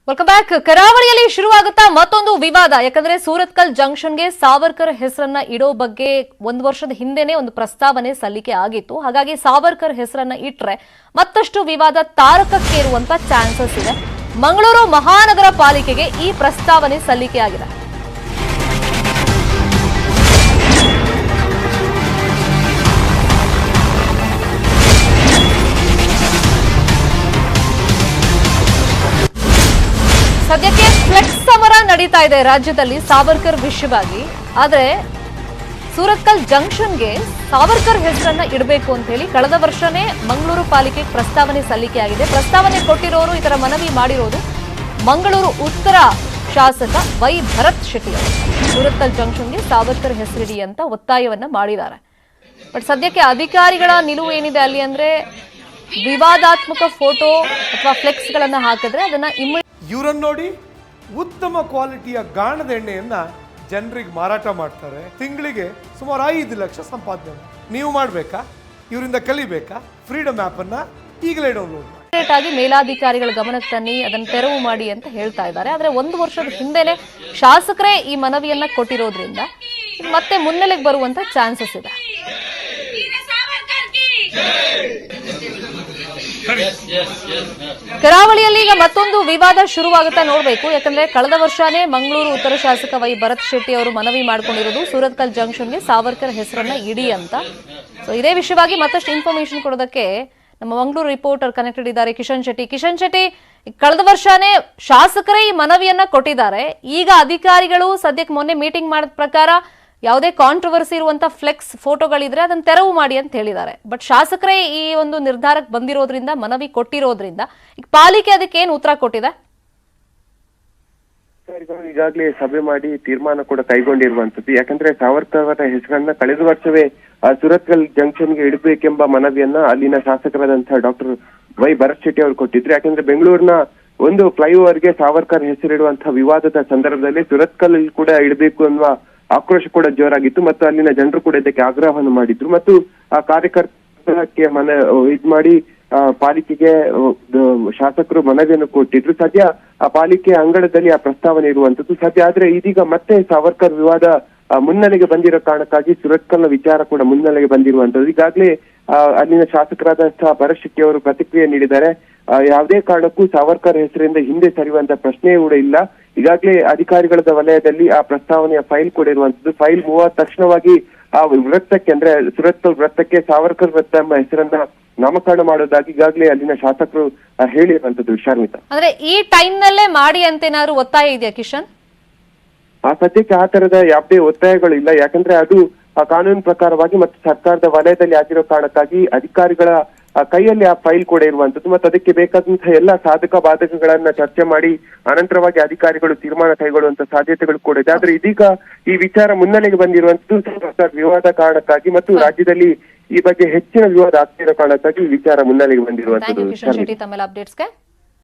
Welcome back. ಕರಾವಳಿಯಲ್ಲಿ ಶುರುವಾಗುತ್ತಾ ಮತ್ತೊಂದು ವಿವಾದ. ಯಾಕಂದ್ರೆ ಸೂರತ್ಕಲ್ ಜಂಕ್ಷನ್ಗೆ ಸಾವರ್ಕರ್ ಹೆಸರನ್ನ ಇಡೋ ಬಗ್ಗೆ 1 ವರ್ಷದ ಹಿಂದೆನೆ ಒಂದು ಪ್ರಸ್ತಾವನೆ ಸಲ್ಲಿಕೆ ಆಗಿತ್ತು. ಹಾಗಾಗಿ ಸಾವರ್ಕರ್ ಹೆಸರನ್ನ ಇಟ್ರೆ ಮತ್ತಷ್ಟು ವಿವಾದ ತಾರಕಕ್ಕೇರುವಂತ ಚಾನ್ಸಸ್ ಇದೆ. ಮಂಗಳೂರು ಮಹಾನಗರ ಪಾಲಿಕೆಗೆ ಈ ಪ್ರಸ್ತಾವನೆ ಸಲ್ಲಿಕೆಯಾಗಿದೆ. ಸದ್ಯಕ್ಕೆ ಫ್ಲೆಕ್ಸ್ ಸಮರ ನಡೀತಾ ಇದೆ ರಾಜ್ಯದಲ್ಲಿ ಸಾವರ್ಕರ್ ವಿಷಯವಾಗಿ. ಆದ್ರೆ ಸೂರತ್ಕಲ್ ಜಂಕ್ಷನ್ಗೆ ಸಾವರ್ಕರ್ ಹೆಸರನ್ನ ಇಡಬೇಕು ಅಂತ ಹೇಳಿ ಕಳೆದ ವರ್ಷನೇ ಮಂಗಳೂರು ಪಾಲಿಕೆಗೆ ಪ್ರಸ್ತಾವನೆ ಸಲ್ಲಿಕೆಯಾಗಿದೆ. ಪ್ರಸ್ತಾವನೆ ಕೊಟ್ಟಿರೋರು, ಇದರ ಮನವಿ ಮಾಡಿರೋದು ಮಂಗಳೂರು ಉತ್ತರ ಶಾಸಕ ವೈ ಭರತ್ ಶೆಟ್ಟಿ ಅವರು. ಸೂರತ್ಕಲ್ ಜಂಕ್ಷನ್ಗೆ ಸಾವರ್ಕರ್ ಹೆಸರಿಡಿ ಅಂತ ಒತ್ತಾಯವನ್ನ ಮಾಡಿದ್ದಾರೆ. ಬಟ್ ಸದ್ಯಕ್ಕೆ ಅಧಿಕಾರಿಗಳ ನಿಲುವು ಏನಿದೆ ಅಲ್ಲಿ ಅಂದ್ರೆ, ವಿವಾದಾತ್ಮಕ ಫೋಟೋ ಅಥವಾ ಫ್ಲೆಕ್ಸ್ ಗಳನ್ನ ಹಾಕಿದ್ರೆ ಅದನ್ನ ಇವರನ್ನು ನೋಡಿ ಉತ್ತಮ ಕ್ವಾಲಿಟಿಯ ಗಾಣದ ಎಣ್ಣೆಯನ್ನ ಜನರಿಗೆ ಮಾರಾಟ ಮಾಡ್ತಾರೆ. ತಿಂಗಳಿಗೆ ಸುಮಾರು 5 ಲಕ್ಷ ಸಂಪಾದನೆ. ನೀವು ಮಾಡಬೇಕಾ? ಇವರಿಂದ ಕಲಿಬೇಕಾ? ಫ್ರೀಡಮ್ ಆ್ಯಪ್ ಅನ್ನ ಈಗಲೇ ಡೌನ್ಲೋಡ್ ಮಾಡಿ. ಆಗಿ ಮೇಲಾಧಿಕಾರಿಗಳ ಗಮನಕ್ಕೆ ತನ್ನಿ, ಅದನ್ನು ತೆರವು ಮಾಡಿ ಅಂತ ಹೇಳ್ತಾ ಇದ್ದಾರೆ. ಆದ್ರೆ 1 ವರ್ಷದ ಹಿಂದೆನೆ ಶಾಸಕರೇ ಈ ಮನವಿಯನ್ನ ಕೊಟ್ಟಿರೋದ್ರಿಂದ ಮತ್ತೆ ಮುನ್ನೆಲೆಗೆ ಬರುವಂತ ಚಾನ್ಸಸ್ ಇದೆ. ಕರಾವಳಿಯಲ್ಲಿ ಈಗ ಮತ್ತೊಂದು ವಿವಾದ ಶುರುವಾಗುತ್ತಾ ನೋಡ್ಬೇಕು. ಯಾಕಂದ್ರೆ ಕಳೆದ ವರ್ಷನೇ ಮಂಗಳೂರು ಉತ್ತರ ಶಾಸಕ ವೈ ಭರತ್ ಶೆಟ್ಟಿ ಅವರು ಮನವಿ ಮಾಡ್ಕೊಂಡಿರೋದು ಸೂರತ್ಕಲ್ ಜಂಕ್ಷನ್ಗೆ ಸಾವರ್ಕರ್ ಹೆಸರನ್ನ ಇಡಿ ಅಂತ. ಸೊ ಇದೇ ವಿಷಯವಾಗಿ ಮತ್ತಷ್ಟು ಇನ್ಫಾರ್ಮೇಶನ್ ಕೊಡೋದಕ್ಕೆ ನಮ್ಮ ಮಂಗಳೂರು ರಿಪೋರ್ಟರ್ ಕನೆಕ್ಟೆಡ್ ಇದ್ದಾರೆ ಕಿಶನ್ ಶೆಟ್ಟಿ. ಕಿಶನ್ ಶೆಟ್ಟಿ, ಕಳೆದ ವರ್ಷನೇ ಶಾಸಕರೇ ಈ ಮನವಿಯನ್ನ ಕೊಟ್ಟಿದ್ದಾರೆ. ಈಗ ಅಧಿಕಾರಿಗಳು ಸದ್ಯಕ್ಕೆ ಮೊನ್ನೆ ಮೀಟಿಂಗ್ ಮಾಡಿದ ಪ್ರಕಾರ ಯಾವುದೇ ಕಾಂಟ್ರವರ್ಸಿ ಇರುವಂತ ಫ್ಲೆಕ್ಸ್ ಫೋಟೋಗಳಿದ್ರೆ ಅದನ್ನ ತೆರವು ಮಾಡಿ ಅಂತ ಹೇಳಿದ್ದಾರೆ. ಬಟ್ ಶಾಸಕರೇ ಈ ಒಂದು ನಿರ್ಧಾರಕ್ಕೆ ಬಂದಿರೋದ್ರಿಂದ, ಮನವಿ ಕೊಟ್ಟಿರೋದ್ರಿಂದ ಈಗ ಪಾಲಿಕೆ ಅದಕ್ಕೆ ಏನು ಉತ್ತರ ಕೊಟ್ಟಿದೆ? ಈಗಾಗಲೇ ಸಭೆ ಮಾಡಿ ತೀರ್ಮಾನ ಕೂಡ ಕೈಗೊಂಡಿರುವಂತದ್ದು. ಯಾಕಂದ್ರೆ ಸಾವರ್ಕರ್ ಅವರ ಹೆಸರನ್ನ ಕಳೆದ ವರ್ಷವೇ ಸುರತ್ಕಲ್ ಜಂಕ್ಷನ್ಗೆ ಇಡಬೇಕೆಂಬ ಮನವಿಯನ್ನ ಅಲ್ಲಿನ ಶಾಸಕರಾದಂತಹ ಡಾಕ್ಟರ್ ವೈ ಭರತ್ ಶೆಟ್ಟಿ ಅವರು ಕೊಟ್ಟಿದ್ರು. ಯಾಕಂದ್ರೆ ಬೆಂಗಳೂರಿನ ಒಂದು ಫ್ಲೈಓವರ್ಗೆ ಸಾವರ್ಕರ್ ಹೆಸರಿಡುವಂತಹ ವಿವಾದದ ಸಂದರ್ಭದಲ್ಲಿ ಸುರತ್ಕಲ್ ಕೂಡ ಇಡಬೇಕು ಅನ್ನುವ ಆಕ್ರೋಶ ಕೂಡ ಜೋರಾಗಿತ್ತು ಮತ್ತು ಅಲ್ಲಿನ ಜನರು ಕೂಡ ಇದಕ್ಕೆ ಆಗ್ರಹವನ್ನು ಮಾಡಿದ್ರು ಮತ್ತು ಆ ಕಾರ್ಯಕರ್ತಕ್ಕೆ ಇದ್ ಮಾಡಿ ಪಾಲಿಕೆಗೆ ಶಾಸಕರು ಮನವಿಯನ್ನು ಕೊಟ್ಟಿದ್ರು. ಸದ್ಯ ಆ ಪಾಲಿಕೆ ಅಂಗಳದಲ್ಲಿ ಆ ಪ್ರಸ್ತಾವನೆ ಇರುವಂತದ್ದು ಸದ್ಯ. ಆದ್ರೆ ಇದೀಗ ಮತ್ತೆ ಸಾವರ್ಕರ್ ವಿವಾದ ಮುನ್ನೆಲೆಗೆ ಬಂದಿರೋ ಕಾರಣಕ್ಕಾಗಿ ಸುರತ್ಕಲ್ನ ವಿಚಾರ ಕೂಡ ಮುನ್ನೆಲೆಗೆ ಬಂದಿರುವಂತದ್ದು. ಈಗಾಗಲೇ ಅಲ್ಲಿನ ಶಾಸಕರಾದಂತಹ ಭರತ್ ಶೆಟ್ಟಿ ಅವರು ಪ್ರತಿಕ್ರಿಯೆ ನೀಡಿದ್ದಾರೆ. ಯಾವುದೇ ಕಾರಣಕ್ಕೂ ಸಾವರ್ಕರ್ ಹೆಸರಿಂದ ಹಿಂದೆ ಸರಿಯುವಂತ ಪ್ರಶ್ನೆಯೂ ಕೂಡ ಇಲ್ಲ. ಈಗಾಗಲೇ ಅಧಿಕಾರಿಗಳ ವಲಯದಲ್ಲಿ ಆ ಪ್ರಸ್ತಾವನೆಯ ಫೈಲ್ ಕೂಡ ಇರುವಂತದ್ದು. ಫೈಲ್ ಮೂವ್ ಆದ ತಕ್ಷಣವಾಗಿ ಆ ವೃತ್ತಕ್ಕೆ ಅಂದ್ರೆ ಸುರತ್ಕಲ್ ವೃತ್ತಕ್ಕೆ ಸಾವರ್ಕರ್ ವೃತ್ತ ಎಂಬ ಹೆಸರನ್ನ ನಾಮಕರಣ ಮಾಡೋದಾಗಿ ಈಗಾಗಲೇ ಅಲ್ಲಿನ ಶಾಸಕರು ಹೇಳಿರುವಂತದ್ದು. ಶರ್ಮಿತಾ, ಅಂದ್ರೆ ಈ ಟೈಮ್ ನಲ್ಲೇ ಮಾಡಿ ಅಂತ ಏನಾದ್ರು ಒತ್ತಾಯ ಇದೆಯಾ ಕಿಶನ್? ಆ ಸದ್ಯಕ್ಕೆ ಆ ತರದ ಯಾವುದೇ ಒತ್ತಾಯಗಳು ಇಲ್ಲ. ಯಾಕಂದ್ರೆ ಅದು ಕಾನೂನು ಪ್ರಕಾರವಾಗಿ ಮತ್ತು ಸರ್ಕಾರದ ವಲಯದಲ್ಲಿ ಆಗಿರೋ ಕಾರಣಕ್ಕಾಗಿ ಅಧಿಕಾರಿಗಳ ಕೈಯಲ್ಲಿ ಆ ಫೈಲ್ ಕೂಡ ಇರುವಂತದ್ದು ಮತ್ತು ಅದಕ್ಕೆ ಬೇಕಾದಂತಹ ಎಲ್ಲ ಸಾಧಕ ಬಾಧಕಗಳನ್ನ ಚರ್ಚೆ ಮಾಡಿ ಅನಂತರವಾಗಿ ಅಧಿಕಾರಿಗಳು ತೀರ್ಮಾನ ಕೈಗೊಳ್ಳುವಂತ ಸಾಧ್ಯತೆಗಳು ಕೂಡ ಇದೆ. ಆದ್ರೆ ಇದೀಗ ಈ ವಿಚಾರ ಮುನ್ನೆಲೆಗೆ ಬಂದಿರುವಂತದ್ದು ವಿವಾದ ಕಾರಣಕ್ಕಾಗಿ ಮತ್ತು ರಾಜ್ಯದಲ್ಲಿ ಈ ಬಗ್ಗೆ ಹೆಚ್ಚಿನ ವಿವಾದ ಆಗ್ತಿರೋ ಕಾರಣಕ್ಕಾಗಿ ಈ ವಿಚಾರ ಮುನ್ನೆಲೆಗೆ ಬಂದಿರುವಂತದ್ದು.